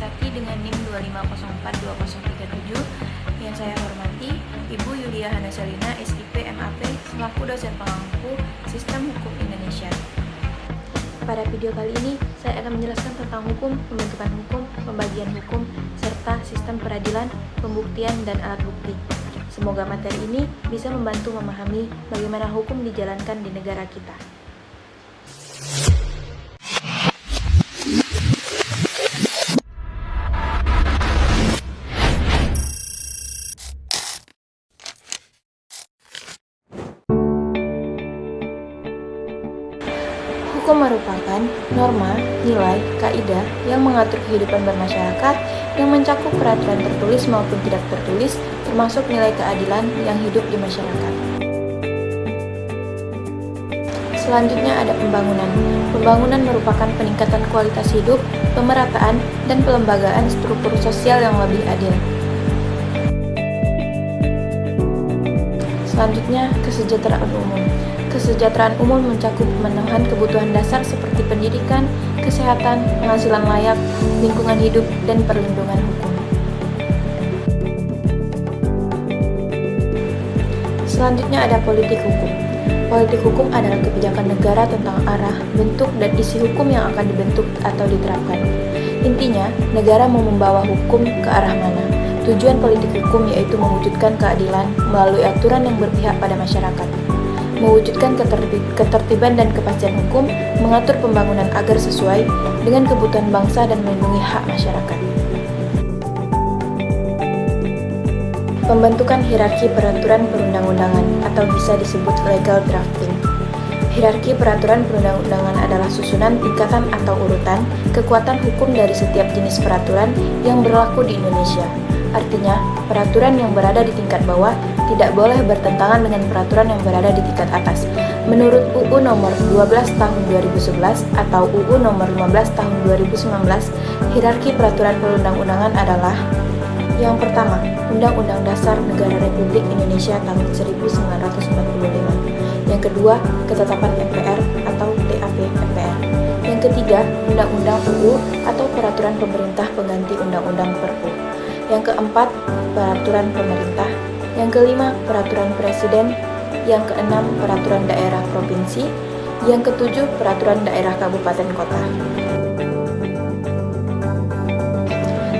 Trisakti dengan NIM 2504237. Yang saya hormati Ibu Yulia Hanaselina, SIP MAP, selaku dosen pengampu Sistem Hukum Indonesia. Pada video kali ini, saya akan menjelaskan tentang hukum, pembentukan hukum, pembagian hukum, serta sistem peradilan, pembuktian, dan alat bukti. Semoga materi ini bisa membantu memahami bagaimana hukum dijalankan di negara kita. Hukum merupakan norma, nilai, kaidah yang mengatur kehidupan bermasyarakat yang mencakup peraturan tertulis maupun tidak tertulis, termasuk nilai keadilan yang hidup di masyarakat. Selanjutnya ada pembangunan. Pembangunan merupakan peningkatan kualitas hidup, pemerataan, dan pelembagaan struktur sosial yang lebih adil. Selanjutnya, kesejahteraan umum. Kesejahteraan umum mencakup pemenuhan kebutuhan dasar seperti pendidikan, kesehatan, penghasilan layak, lingkungan hidup, dan perlindungan hukum. Selanjutnya ada politik hukum. Politik hukum adalah kebijakan negara tentang arah, bentuk, dan isi hukum yang akan dibentuk atau diterapkan. Intinya, negara mau membawa hukum ke arah mana. Tujuan politik hukum yaitu mewujudkan keadilan melalui aturan yang berpihak pada masyarakat, mewujudkan ketertiban dan kepastian hukum, mengatur pembangunan agar sesuai dengan kebutuhan bangsa dan melindungi hak masyarakat. Pembentukan hierarki peraturan perundang-undangan atau bisa disebut legal drafting. Hierarki peraturan perundang-undangan adalah susunan, tingkatan atau urutan kekuatan hukum dari setiap jenis peraturan yang berlaku di Indonesia. Artinya, peraturan yang berada di tingkat bawah tidak boleh bertentangan dengan peraturan yang berada di tingkat atas. Menurut UU Nomor 12 Tahun 2011 atau UU Nomor 15 Tahun 2019, hierarki peraturan perundang-undangan adalah: yang pertama, Undang-Undang Dasar Negara Republik Indonesia tahun 1945. Yang kedua, Ketetapan MPR atau TAP MPR. Yang ketiga, Undang-Undang UU atau Peraturan Pemerintah Pengganti Undang-Undang Perpu. Yang keempat, Peraturan Pemerintah. Yang kelima, Peraturan Presiden. Yang keenam, Peraturan Daerah Provinsi. Yang ketujuh, Peraturan Daerah Kabupaten Kota.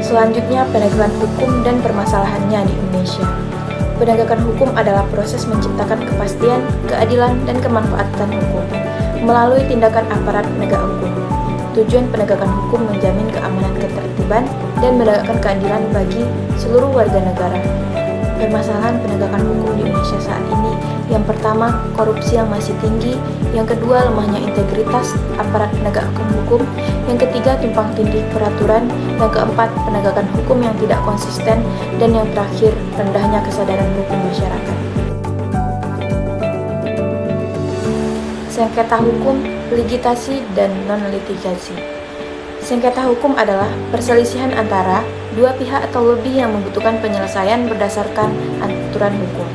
Selanjutnya, penegakan hukum dan permasalahannya di Indonesia. Penegakan hukum adalah proses menciptakan kepastian, keadilan, dan kemanfaatan hukum melalui tindakan aparat penegak hukum. Tujuan penegakan hukum menjamin keamanan, ketertiban, dan menegakkan keadilan bagi seluruh warga negara. Permasalahan penegakan hukum di Indonesia saat ini: yang pertama, korupsi yang masih tinggi. Yang kedua, lemahnya integritas aparat penegak hukum. Yang ketiga, tumpang tindih peraturan. Yang keempat, penegakan hukum yang tidak konsisten. Dan yang terakhir, rendahnya kesadaran hukum masyarakat. Sengketa hukum, litigasi, dan non-litigasi. Sengketa hukum adalah perselisihan antara dua pihak atau lebih yang membutuhkan penyelesaian berdasarkan aturan hukum.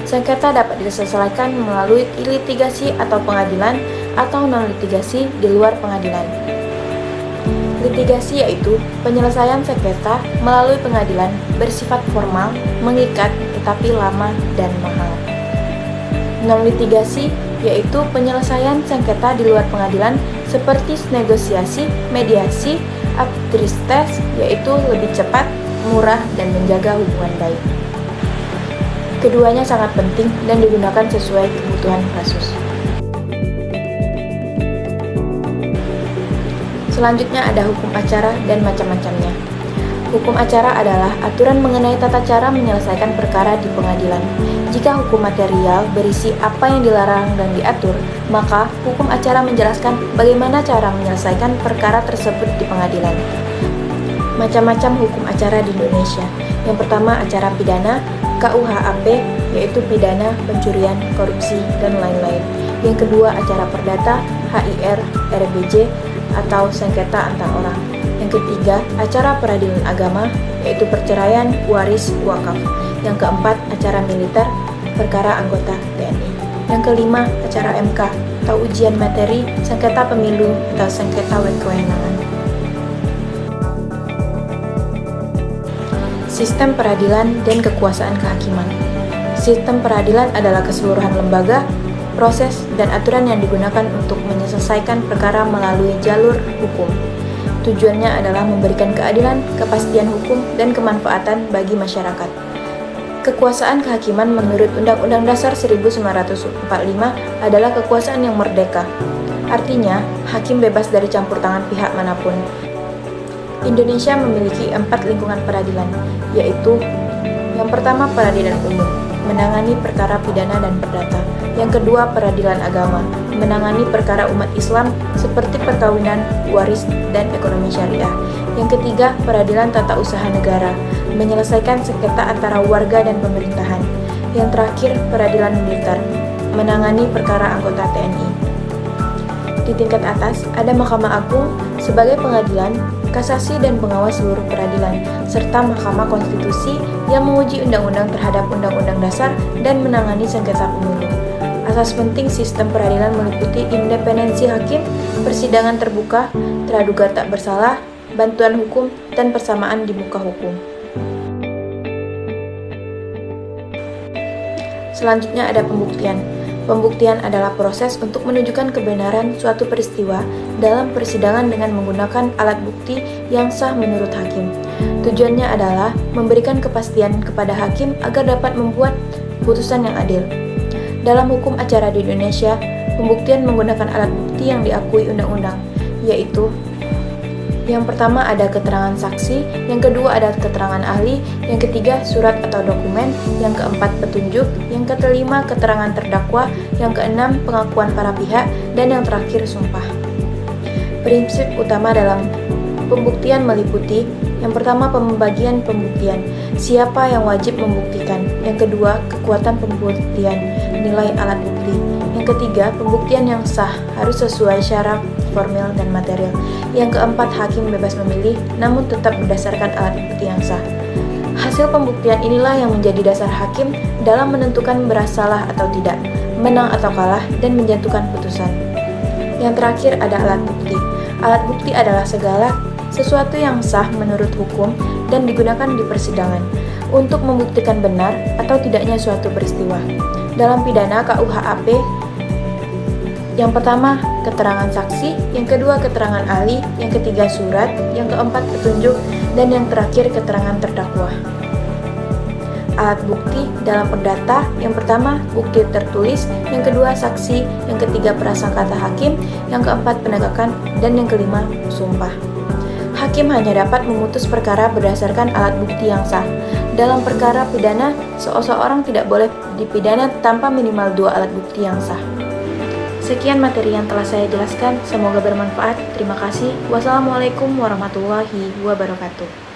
Sengketa dapat diselesaikan melalui litigasi atau pengadilan atau non-litigasi di luar pengadilan. Litigasi yaitu penyelesaian sengketa melalui pengadilan, bersifat formal, mengikat, tetapi lama dan mahal. Non-litigasi yaitu penyelesaian sengketa di luar pengadilan seperti negosiasi, mediasi, arbitrisasi, yaitu lebih cepat, murah, dan menjaga hubungan baik. Keduanya sangat penting dan digunakan sesuai kebutuhan kasus. Selanjutnya ada hukum acara dan macam-macamnya. Hukum acara adalah aturan mengenai tata cara menyelesaikan perkara di pengadilan. Jika hukum material berisi apa yang dilarang dan diatur, maka hukum acara menjelaskan bagaimana cara menyelesaikan perkara tersebut di pengadilan. Macam-macam hukum acara di Indonesia. Yang pertama, acara pidana, KUHP, yaitu pidana, pencurian, korupsi, dan lain-lain. Yang kedua, acara perdata, HIR, RBJ, atau sengketa antar orang. Yang ketiga, acara peradilan agama, yaitu perceraian, waris, wakaf. Yang keempat, acara militer, perkara anggota TNI. Yang kelima, acara MK, atau ujian materi, sengketa pemilu, atau sengketa kewenangan. Sistem peradilan dan kekuasaan kehakiman. Sistem peradilan adalah keseluruhan lembaga, proses, dan aturan yang digunakan untuk menyelesaikan perkara melalui jalur hukum. Tujuannya adalah memberikan keadilan, kepastian hukum, dan kemanfaatan bagi masyarakat. Kekuasaan kehakiman menurut Undang-Undang Dasar 1945 adalah kekuasaan yang merdeka. Artinya, hakim bebas dari campur tangan pihak manapun. Indonesia memiliki 4 lingkungan peradilan, yaitu yang pertama peradilan umum, menangani perkara pidana dan perdata. Yang kedua, peradilan agama, menangani perkara umat Islam seperti perkawinan, waris, dan ekonomi syariah. Yang ketiga, peradilan tata usaha negara, menyelesaikan sengketa antara warga dan pemerintahan. Yang terakhir, peradilan militer, menangani perkara anggota TNI. Di tingkat atas, ada Mahkamah Agung sebagai pengadilan, kasasi dan pengawas seluruh peradilan, serta Mahkamah Konstitusi yang menguji undang-undang terhadap undang-undang dasar dan menangani sengketa pemilu. Asas penting sistem peradilan meliputi independensi hakim, persidangan terbuka, praduga tak bersalah, bantuan hukum, dan persamaan di muka hukum. Selanjutnya ada pembuktian. Pembuktian adalah proses untuk menunjukkan kebenaran suatu peristiwa dalam persidangan dengan menggunakan alat bukti yang sah menurut hakim. Tujuannya adalah memberikan kepastian kepada hakim agar dapat membuat putusan yang adil. Dalam hukum acara di Indonesia, pembuktian menggunakan alat bukti yang diakui undang-undang, yaitu yang pertama ada keterangan saksi, yang kedua ada keterangan ahli, yang ketiga surat atau dokumen, yang keempat petunjuk, yang kelima keterangan terdakwa, yang keenam pengakuan para pihak, dan yang terakhir sumpah. Prinsip utama dalam pembuktian meliputi yang pertama pembagian pembuktian, siapa yang wajib membuktikan, yang kedua kekuatan pembuktian, nilai alat bukti, yang ketiga pembuktian yang sah harus sesuai syarat formil dan material, yang keempat hakim bebas memilih namun tetap berdasarkan alat bukti yang sah. Hasil pembuktian inilah yang menjadi dasar hakim dalam menentukan bersalah atau tidak, menang atau kalah, dan menjatuhkan putusan. Yang terakhir ada alat bukti. Alat bukti adalah segala sesuatu yang sah menurut hukum dan digunakan di persidangan untuk membuktikan benar atau tidaknya suatu peristiwa. Dalam pidana KUHP, yang pertama keterangan saksi, yang kedua keterangan ahli, yang ketiga surat, yang keempat petunjuk, dan yang terakhir keterangan terdakwa. Alat bukti dalam perdata, yang pertama bukti tertulis, yang kedua saksi, yang ketiga prasangkata hakim, yang keempat penegakan, dan yang kelima sumpah. Hakim hanya dapat memutus perkara berdasarkan alat bukti yang sah. Dalam perkara pidana, seseorang tidak boleh dipidana tanpa minimal 2 alat bukti yang sah. Sekian materi yang telah saya jelaskan, semoga bermanfaat. Terima kasih. Wassalamualaikum warahmatullahi wabarakatuh.